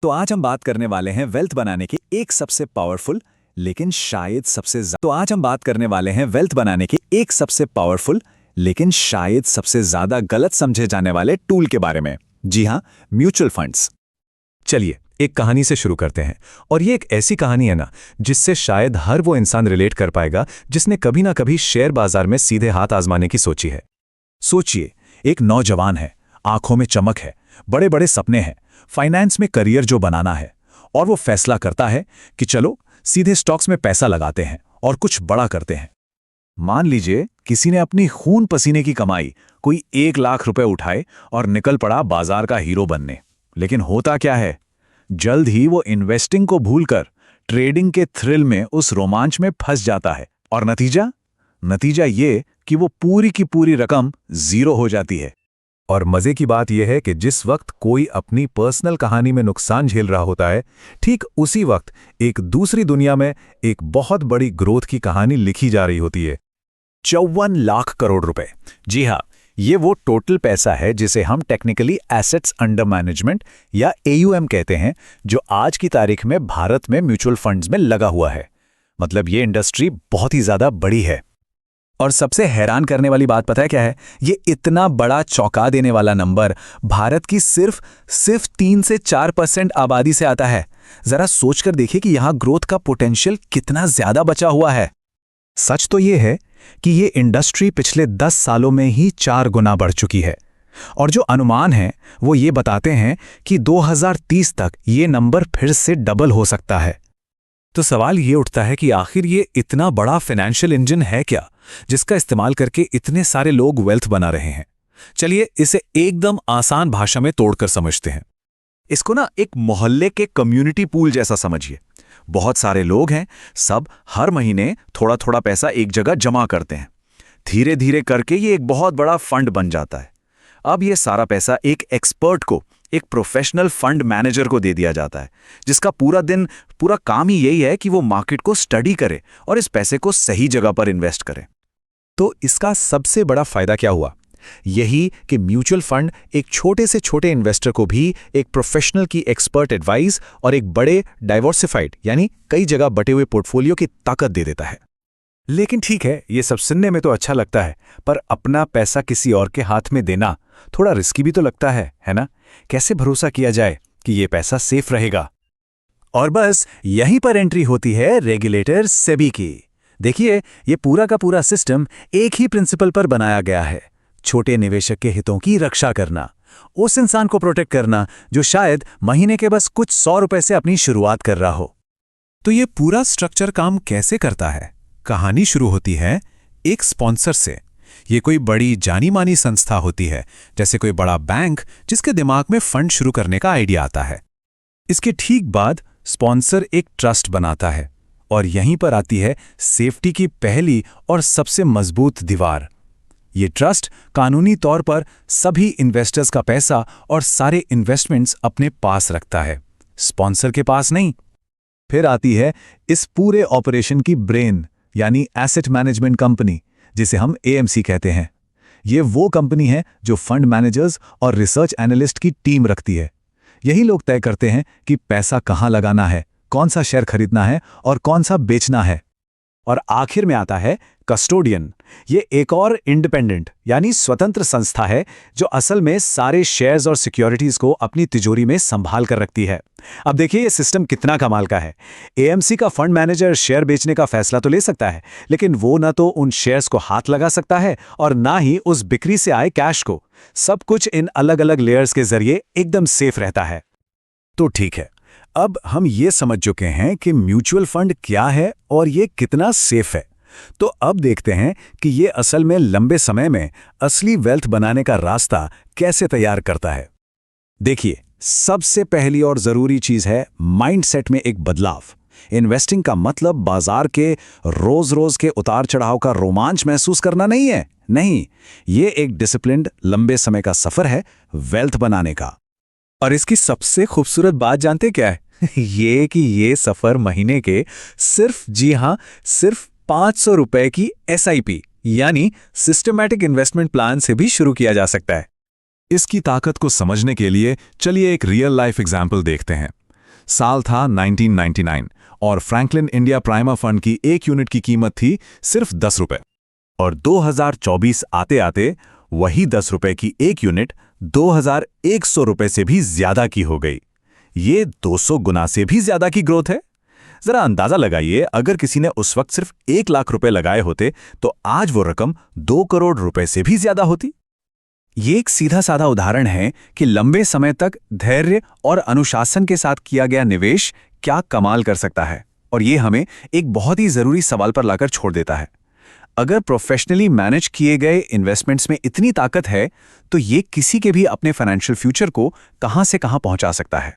तो आज हम बात करने वाले हैं वेल्थ बनाने की एक सबसे पावरफुल लेकिन शायद सबसे ज़्यादा तो आज हम बात करने वाले हैं वेल्थ बनाने की एक सबसे पावरफुल लेकिन शायद सबसे ज़्यादा गलत समझे जाने वाले टूल के बारे में। जी हाँ, म्यूचुअल फंड्स। चलिए एक कहानी से शुरू करते हैं। और ये एक ऐसी कहानी है ना जिससे शायद हर वो इंसान रिलेट कर पाएगा जिसने कभी ना कभी शेयर बाजार में सीधे हाथ आजमाने की सोची है। सोचिए, एक नौजवान है, आंखों में चमक है, बड़े बड़े सपने हैं, फाइनेंस में करियर जो बनाना है, और वो फैसला करता है कि चलो सीधे स्टॉक्स में पैसा लगाते हैं और कुछ बड़ा करते हैं। मान लीजिए किसी ने अपनी खून पसीने की कमाई कोई 1 लाख रुपए उठाए और निकल पड़ा बाजार का हीरो बनने। लेकिन होता क्या है, जल्द ही वो इन्वेस्टिंग को भूलकर ट्रेडिंग के थ्रिल में उस रोमांच में फंस जाता है। और नतीजा ये कि वो पूरी की पूरी रकम जीरो हो जाती है। और मजे की बात यह है कि जिस वक्त कोई अपनी पर्सनल कहानी में नुकसान झेल रहा होता है, ठीक उसी वक्त एक दूसरी दुनिया में एक बहुत बड़ी ग्रोथ की कहानी लिखी जा रही होती है। 54 लाख करोड़ रुपए। जी हाँ, ये वो टोटल पैसा है जिसे हम टेक्निकली एसेट्स अंडर मैनेजमेंट या AUM कहते हैं, जो आज की तारीख में भारत में म्यूचुअल फंड्स में लगा हुआ है। मतलब ये इंडस्ट्री बहुत ही ज्यादा बड़ी है। और सबसे हैरान करने वाली बात पता है क्या है? ये इतना बड़ा चौंका देने वाला नंबर भारत की सिर्फ 3 से 4% आबादी से आता है। जरा सोचकर देखिए कि यहां ग्रोथ का पोटेंशियल कितना ज्यादा बचा हुआ है। सच तो ये है कि ये इंडस्ट्री पिछले 10 सालों में ही 4 गुना बढ़ चुकी है। और जो अनुमान हैं वो ये बताते हैं कि 2030 तक ये नंबर फिर से डबल हो सकता है। तो सवाल ये उठता है कि आखिर ये इतना बड़ा फाइनेंशियल इंजन है क्या जिसका इस्तेमाल करके इतने सारे लोग वेल्थ बना रहे हैं? चलिए इसे एकदम आसान भाषा में तोड़कर समझते हैं। इसको ना एक मोहल्ले के कम्युनिटी पूल जैसा समझिए। बहुत सारे लोग हैं, सब हर महीने थोड़ा थोड़ा पैसा एक जगह जमा करते हैं। धीरे धीरे करके ये एक बहुत बड़ा फंड बन जाता है। अब ये सारा पैसा एक एक्सपर्ट को, एक प्रोफेशनल फंड मैनेजर को दे दिया जाता है, जिसका पूरा काम ही यही है कि वो मार्केट को स्टडी करे और इस पैसे को सही जगह पर इन्वेस्ट करे। तो इसका सबसे बड़ा फायदा क्या हुआ? यही कि म्यूचुअल फंड एक छोटे से छोटे इन्वेस्टर को भी एक प्रोफेशनल की एक्सपर्ट एडवाइस और एक बड़े डाइवर्सिफाइड यानी कई जगह बटे हुए पोर्टफोलियो की ताकत दे देता है। लेकिन ठीक है, ये सब सुनने में तो अच्छा लगता है, पर अपना पैसा किसी और के हाथ में देना थोड़ा रिस्की भी तो लगता है ना? कैसे भरोसा किया जाए कि ये पैसा सेफ रहेगा? और बस यहीं पर एंट्री होती है रेगुलेटर सेबी की। देखिए, ये पूरा का पूरा सिस्टम एक ही प्रिंसिपल पर बनाया गया है, छोटे निवेशक के हितों की रक्षा करना, उस इंसान को प्रोटेक्ट करना जो शायद महीने के बस कुछ 100 रुपए से अपनी शुरुआत कर रहा हो। तो ये पूरा स्ट्रक्चर काम कैसे करता है? कहानी शुरू होती है एक स्पॉन्सर से। ये कोई बड़ी जानी मानी संस्था होती है, जैसे कोई बड़ा बैंक जिसके दिमाग में फंड शुरू करने का आइडिया आता है। इसके ठीक बाद स्पॉन्सर एक ट्रस्ट बनाता है, और यहीं पर आती है सेफ्टी की पहली और सबसे मजबूत दीवार। ये ट्रस्ट कानूनी तौर पर सभी इन्वेस्टर्स का पैसा और सारे इन्वेस्टमेंट्स अपने पास रखता है, स्पॉन्सर के पास नहीं। फिर आती है इस पूरे ऑपरेशन की ब्रेन यानी एसेट मैनेजमेंट कंपनी, जिसे हम AMC कहते हैं। ये वो कंपनी है जो फंड मैनेजर्स और रिसर्च एनालिस्ट की टीम रखती है। यही लोग तय करते हैं कि पैसा कहाँ लगाना है, कौन सा शेयर खरीदना है और कौन सा बेचना है। और आखिर में आता है कस्टोडियन। ये एक और इंडिपेंडेंट यानी स्वतंत्र संस्था है जो असल में सारे शेयर्स और सिक्योरिटीज को अपनी तिजोरी में संभाल कर रखती है। अब देखिए ये सिस्टम कितना कमाल का है। AMC का फंड मैनेजर शेयर बेचने का फैसला तो ले सकता है, लेकिन वो ना तो उन शेयर्स को हाथ लगा सकता है और ना ही उस बिक्री से आए कैश को। सब कुछ इन अलग अलग लेयर्स के जरिए एकदम सेफ रहता है। तो ठीक है, अब हम ये समझ चुके हैं कि म्यूचुअल फंड क्या है और ये कितना सेफ है। तो अब देखते हैं कि ये असल में लंबे समय में असली वेल्थ बनाने का रास्ता कैसे तैयार करता है। देखिए, सबसे पहली और जरूरी चीज है माइंडसेट में एक बदलाव। इन्वेस्टिंग का मतलब बाजार के रोज रोज के उतार चढ़ाव का रोमांच महसूस करना नहीं है। नहीं, ये एक डिसिप्लिन्ड लंबे समय का सफर है वेल्थ बनाने का। और इसकी सबसे खूबसूरत बात जानते क्या है? ये कि ये सफर महीने के सिर्फ 500 रुपए की SIP यानी सिस्टमैटिक इन्वेस्टमेंट प्लान से भी शुरू किया जा सकता है। इसकी ताकत को समझने के लिए चलिए एक रियल लाइफ एग्जाम्पल देखते हैं। साल था 1999 और फ्रैंकलिन इंडिया प्राइमा फंड की एक यूनिट की कीमत थी सिर्फ 10 रुपए। और 2024 आते आते वही 10 रुपए की एक यूनिट 2100 रुपए से भी ज्यादा की हो गई। ये 200 गुना से भी ज्यादा की ग्रोथ है। जरा अंदाजा लगाइए, अगर किसी ने उस वक्त सिर्फ 1 लाख रुपए लगाए होते तो आज वो रकम 2 करोड़ रुपए से भी ज्यादा होती। ये एक सीधा साधा उदाहरण है कि लंबे समय तक धैर्य और अनुशासन के साथ किया गया निवेश क्या कमाल कर सकता है। और ये हमें एक बहुत ही जरूरी सवाल पर लाकर छोड़ देता है। अगर प्रोफेशनली मैनेज किए गए इन्वेस्टमेंट्स में इतनी ताकत है, तो ये किसी के भी अपने फाइनेंशियल फ्यूचर को कहां से कहां पहुंचा सकता है।